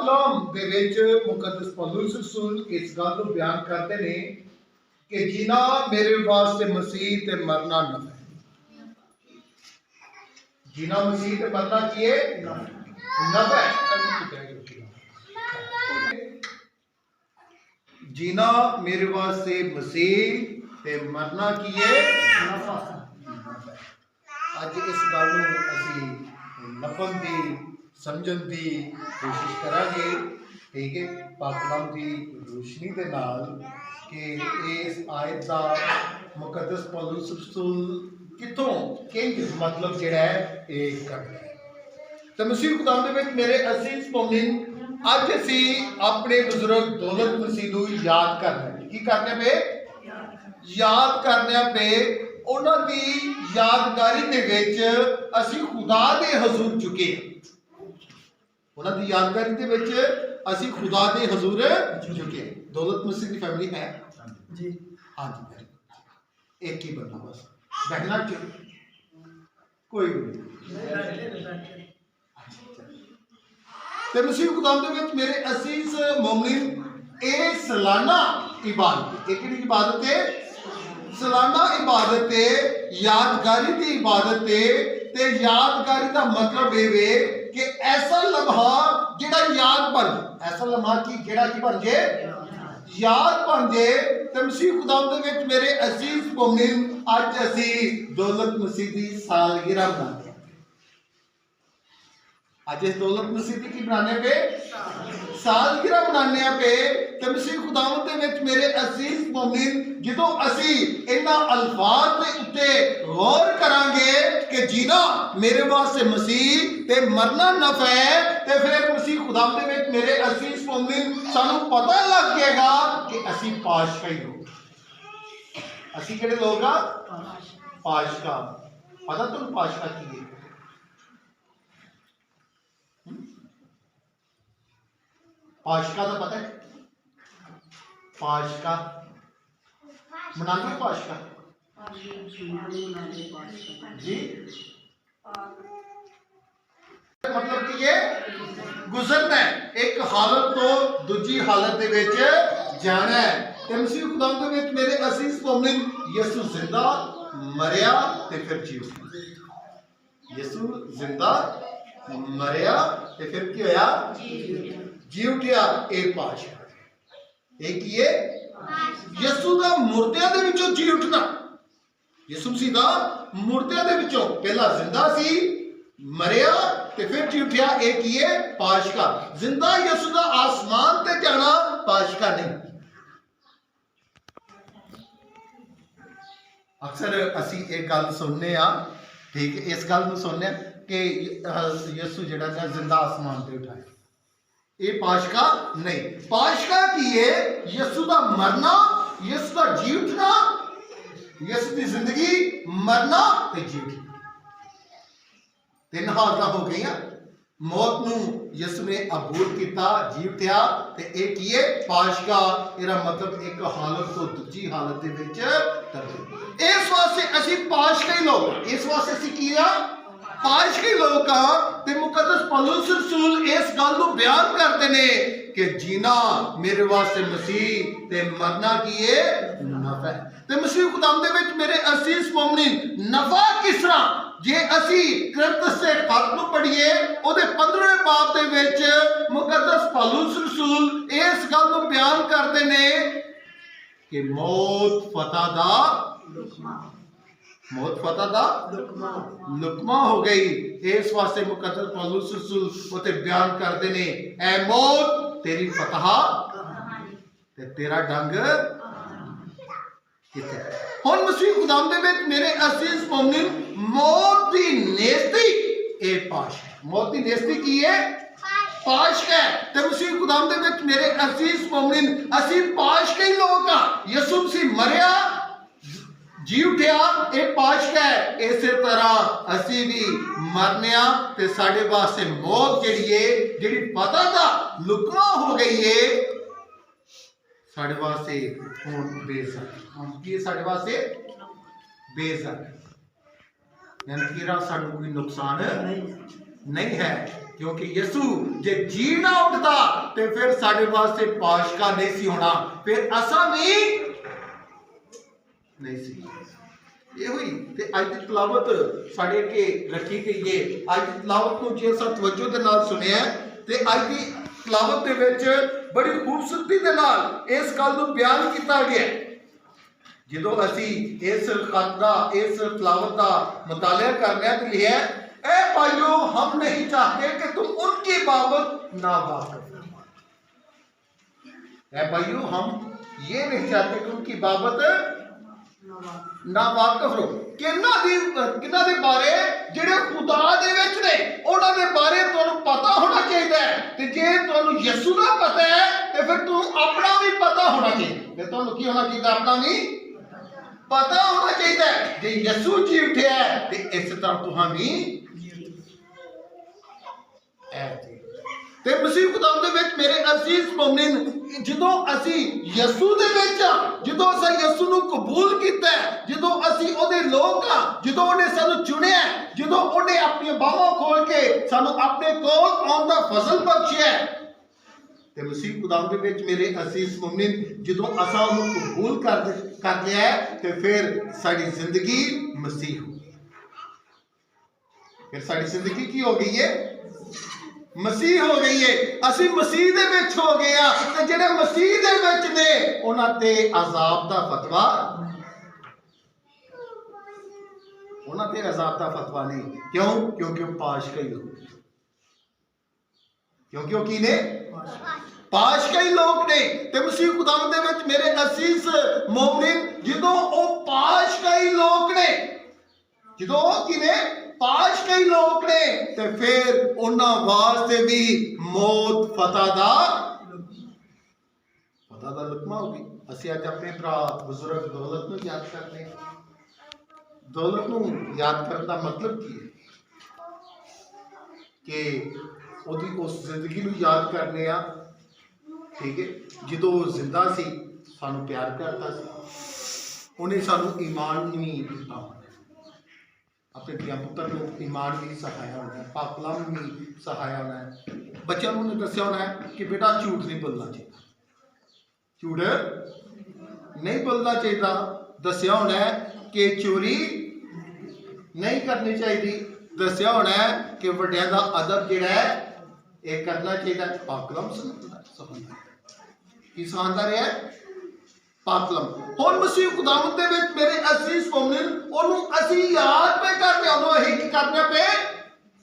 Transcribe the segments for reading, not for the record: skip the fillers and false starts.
कलाम दे विच मुकद्दस पौलुस रसूल इस गल को बयान करते हैं कि जीना मेरे वास्ते मसीह ते मरना नफा है। जीना मसीह ते मरना की है नफा है। जीना मेरे वास्ते मसीह ते मरना की है नफा। अज इस गल नूं असीं नफन दी समझण दी कोशिश करांगे, ठीक है, पाक कलाम की रोशनी के नाल कि इस आयत का मुकद्दस पौलुस रसूल कितों किंज मतलब जिहड़ा है एक करदा है। तो मसीह खुदा दे विच मेरे अजीज मोमिन, अज असीं अपने बुजुर्ग दौलत मसीह नूं याद करना है। की करने पे याद करने पे उन्हां दी यादगारी दे विच असीं खुदा दे हजूर झुके। उन्हां दी यादगारी दे विच असीं खुदा दे हजूर झुके। दौलत मसीह की फैमिली है जी? हाँ जी, एक ही बंदा बस बैठना कोई नहीं। ते मसीह खुदा दे विच मेरे अजीज मोमिन, ये सालाना इबादत, एक किहड़ी इबादत है? सालाना इबादत है, यादगारी की इबादत है। ते यादगारी का मतलब ये कि ऐसा लम्हा जिहड़ा याद बन, ऐसा लम्हा की जिहड़ा की बन जाए, याद बन जाए। ते मसीह खुदा दे विच मेरे अजीज मोमिन, अज असीं दौलत मसीह की सालगिरह मनाते हैं। अज इस दौलत मसीह की बनाने पे सालगिरह बनाने पे। ते मसीह खुदावंद दे विच मेरे अजीज मोमिन, जदों असीं इन्हां अल्फाज दे उत्ते गौर करांगे कि जीना मेरे वास्ते मसीह ते मरना नफा है, ते फिर मसीह खुदावंद दे विच मेरे अजीज मोमिन सानू पता लग जाएगा कि असीं पाशकाई लोग। असीं किहड़े लोग आ? पाशका। पता तुहानू पाशका की है? पाशका का पता है? पाशका मनाते पाशका जी, मतलब कि ये गुजरना है, एक हालत तो दूजी हालत दे विच जाना है। ते मसीह खुदा दे विच मेरे अजीज मोमिन, यसू जिंदा मरिया ते फिर जी उठा। यसू जिंदा मरिया ते फिर की होया? जी उठिया। एक पाशका एक ये यसू दा मुर्दियां दे विचों जी उठना। यसू मसीह दा मुर्दियां दे विचों पहला जिंदा सी, मरिया ते फिर जी उठिया। एक ये पाशका। जिंदा यसू दा आसमान ते जाना पाशका नहीं। अक्सर असी एक गल सुनने आ, ठीक है, इस गल नूं सुनने कि यसू जिहड़ा जिंदा आसमान ते उठाया, ये पाशका नहीं। पाशका की है यसू का मरना, यसू का जी उठना, यसू की जिंदगी, मरना ते जी उठना। तीन हालत हो गई। मौत नूं यसू ने अबूर किया, जी उठया, ते एक ही है पाशका। इहदा मतलब एक हालत तो दूजी हालत दे विच तब्दील। इस वास्ते असीं पाशकाई लोग, इस वास्ते असीं की आ? पाशकाई लोग आ। ते मुकद्दस पौलुस रसूल इस गल को बयान करते हैं कि जीना मेरे वास्ते मसीह ते मरना की है नफा है। ते मसीह खुदा दे विच मेरे अजीज मोमिन, नफा किस तरह? जे असीं कुरिन्थियों से खत नूं पढ़िए, उहदे 15वें बाब दे विच मुकद्दस पौलुस रसूल इस गल को बयान करते हैं कि मौत फतह दा लुकमा, मौत फतह दा लुकमा हो गई। इस वास्ते मुकद्दस पौलुस रसूल उते बयान करते ने, ऐ मौत तेरी फतह ते तेरा डंग किथे। हुण मसीह खुदा दे विच मेरे अजीज मोमिन, मौत दी नेस्ती ए पाशका। मौत दी नेस्ती की है? पाशका है। ते मसीह खुदा दे विच मेरे अजीज मोमिन, असीं पाशकाई लोग आ। यसू मसीह मरिया, जी उठया, एक पाशका है। इस तरह असी भी मरने ते साडे वास्ते मौत जिहड़ी है, जिहड़ी पता दा लुकमा हो गई है, साडे वास्ते हुण बेइज्जत। की साडे वास्ते बेइज्जत, यानी कि सानू कोई नुकसान नहीं है, क्योंकि यसू जे जी ना उठता तो फिर साढ़े वास्ते पाशका नहीं सी होना, फिर असा भी नहीं सी। ये हुई ते अज की तलावत साढ़े अगे रखी गई है। अज की तलावत को जे असां तवज्जो दे नाल सुनिया ते अज की तलावत दे विच बड़ी खूबसूरती दे नाल इस गल नूं बयान किया गया। जो असी इस खत का इस तलावत का मुतालिया करने तो लिया, ए भाइयों हम नहीं चाहते कि तुम उनकी बाबत ना वाकिफ हो। ए भाइयों हम ये नहीं चाहते कि उनकी बाबत ना वाकिफ रहो। किन्ना दे बारे जेड़े खुदा दे विच ने उन्हां दे बारे तुहानूं पता होना चाहिए है। ते जे तुहानूं यसू दा पता है ते फिर तुहानूं अपना भी पता होना चाहिए। ते तुहानूं की होना चाहिए? अपना भी पता होना चाहिए। जे यसू जी उठिया ते इस तरह तुहां भी ते मसीह खुदाम दे विच मेरे अजीज मोमिन, जदों असी यसू दे विच जदों असां यसू नूं कबूल कीता, जदों असी ओहदे लोग हां, जदों उहने सानूं चुनिया, जदों उहने अपनी बाहां खोल के सानूं अपने कोल आउण दा फजल बख्शिया, ते मसीह खुदाम दे विच मेरे अजीज मोमिन जदों असां ओहनूं कबूल कर लिया ते फिर साडी जिंदगी मसीह हो गई। फिर साडी जिंदगी की हो गई है? मसीह हो गई है। असी मसीह दे विच हो गए आ ते जेड़े मसीह दे विच ने उन्हां ते अजाब दा फतवा, उन्हां ते अजाब दा फतवा नहीं। क्यों? क्योंकि पाशकाई लोग, क्योंकि वो की ने पाशकाई लोग ने। ते मसीह खुदावंद दे विच मेरे अजीज मोमिन जदों ओ पाशकाई लोग ने, जदों ओ की ने पाशकाई लोग ने, ते फिर उन्हां वास्ते भी मौत फतह दा लुकमा होगी। असीं अज अपने भरा बुजुर्ग दौलत नूं याद करते हैं। दौलत नूं याद करने का मतलब की है कि ओदी उस जिंदगी नूं याद करने आ, ठीक है, जदों जिंदा सी सानूं प्यार करता सी, उन्हें सानूं ईमान नहीं दिता होना, अपने धिया पुत्र को ईमान भी सिखाया होना है, पाकलाम भी सिखाया होना है, बच्चों ने दसिया होना है कि बेटा झूठ नहीं बोलना चाहिए, झूठ नहीं बोलना चाहिए, दसिया होना है कि चोरी नहीं करनी चाहिए, दसिया होना है कि वड्डियां दा अदब जिहड़ा है ये करना चाहिए। पाकलाम सिखांदा की सिखांदा रहा पाकलम। हुण मसीह खुदावंद दे विच मेरे अजीज मोमिन ओनू असी याद पे करने, ओनू अही की करने पे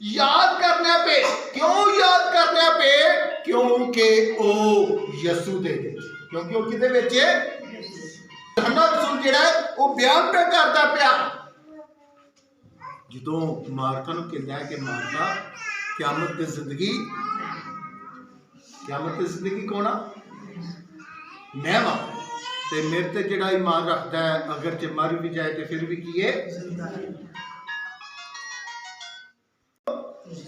याद करने पे। क्यों याद करने पे? क्योंकि ओ यसू दे विच, क्योंकि ओ किदे विच है? यूहन्ना रसूल जिहड़ा है वो बयान पे करदा पिया, जदों मार्था नूं कहंदा है कि मार्था क़यामत दी जिंदगी, क़यामत दी जिंदगी कौन आ? मैं वां, ते मेरे ते जिहड़ा ईमान रखता है अगर जे मर भी जाए तो फिर भी की है?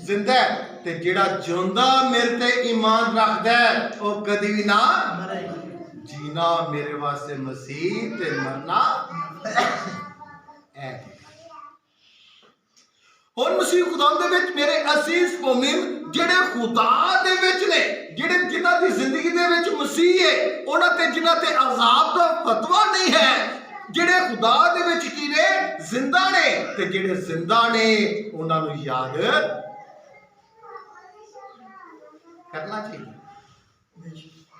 जिंदा है। ते जिहड़ा जिंदा मेरे ते ईमान रखता है वो कदी भी ना मरेगा। जीना मेरे वास्ते मसीह ते मरना है। हुण मसीह खुदा दे विच मेरे अजीज मोमिन जिहड़े खुदा दे विच ने, जिहड़े जिन्हां दी जिंदगी दे विच मसीह है, उन्हां ते जिन्हां ते अजाब दा फतवा नहीं है, जिहड़े खुदा दे विच की ने जिंदा ने, ते जिहड़े जिंदा ने उन्हां नूं याद करना चाहिए,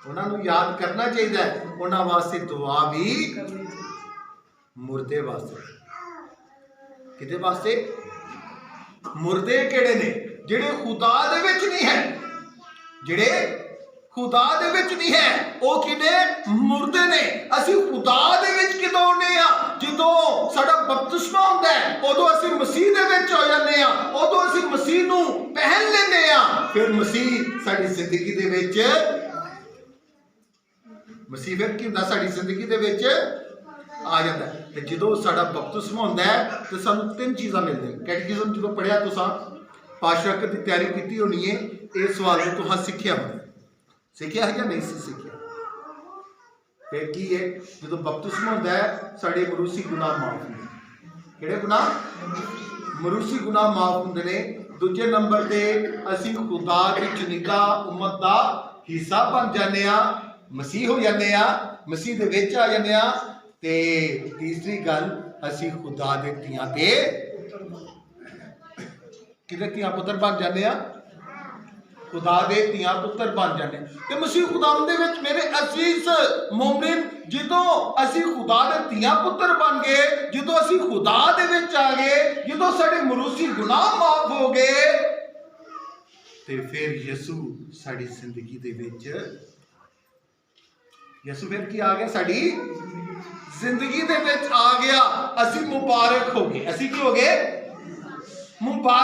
उन्हां नूं याद करना चाहिए, उन्हां वास्ते दुआ भी, मुर्दे वास्ते, किदे वास्ते? मुर्दे केड़े ने? जिहड़े खुदा दे विच नहीं है, जिहड़े खुदा दे विच नहीं है वो किने? मुर्दे ने। असी खुदा दे विच किदों होने आ? जदों साडा बपतिस्मा हुंदा है उदों असी मसीह दे विच हो जांदे आ, उदों असी मसीह नूं पहन लैंदे आ, फिर मसीह साडी जिंदगी दे विच, मसीह फिर की हुंदा साडी जिंदगी दे विच आ जाता है। तो जो साडा बपतिस्मा होंदा है तो सानू तीन चीज़ां मिलदियां। कैटेकिज्म जो पढ़िया तुसां पाशाक की तैयारी की होनी है, ये सवाल को तुहां सीखिया होना, सीखिया है या नहीं सीखिया? फिर की है? जो बपतिस्मा होंदा है साडे मरूसी गुनाह माफ होंदे। किहड़े गुनाह? मरूसी गुनाह माफ होंदे ने। दूजे नंबर ते असीं खुदा दी चुनिंदा उम्मत दा ਹਿੱਸਾ ਬਣ ਜਾਂਦੇ ਆ, ਮਸੀਹ ਹੋ ਜਾਂਦੇ ਆ, ਮਸੀਹ ਦੇ ਵਿੱਚ ਆ ਜਾਂਦੇ ਆ। ਤੇ ਤੀਸਰੀ ਗੱਲ, ਅਸੀਂ ਖੁਦਾ ਦੇ ਧੀਆਂ ਤੇ ਕਿਹਦੇ ਧੀਆਂ ਪੁੱਤਰ ਬਣ ਜਾਂਦੇ ਆ? ਖੁਦਾ ਦੇ ਧੀਆਂ ਪੁੱਤਰ ਬਣ ਜਾਂਦੇ ਆ। ਤੇ ਮਸੀਹ ਖੁਦਾਵੰਦ ਦੇ ਵਿੱਚ ਮੇਰੇ ਅਜ਼ੀਜ਼ ਮੁਮਿਨ, ਜਦੋਂ ਅਸੀਂ ਖੁਦਾ ਦੇ ਧੀਆਂ ਪੁੱਤਰ ਬਣ ਗਏ, ਜਦੋਂ ਅਸੀਂ ਖੁਦਾ ਦੇ ਵਿੱਚ ਆ ਗਏ, ਜਦੋਂ ਸਾਡੇ ਮਰੂਸੀ ਗੁਨਾਹ ਮਾਫ ਹੋ ਗਏ, ਤੇ ਫਿਰ ਯਿਸੂ ਸਾਡੀ ਜ਼ਿੰਦਗੀ ਦੇ ਵਿੱਚ, ਯਿਸੂ ਫਿਰ ਕੀ ਆ ਗਿਆ? ਸਾਡੀ ਜ਼ਿੰਦਗੀ ਦੇ ਵਿੱਚ ਆ ਗਿਆ। ਅਸੀਂ ਮੁਬਾਰਕ ਹੋ ਗਏ। ਅਸੀਂ ਕੀ ਹੋ ਗਏ? ਮੁਬਾਰਕ।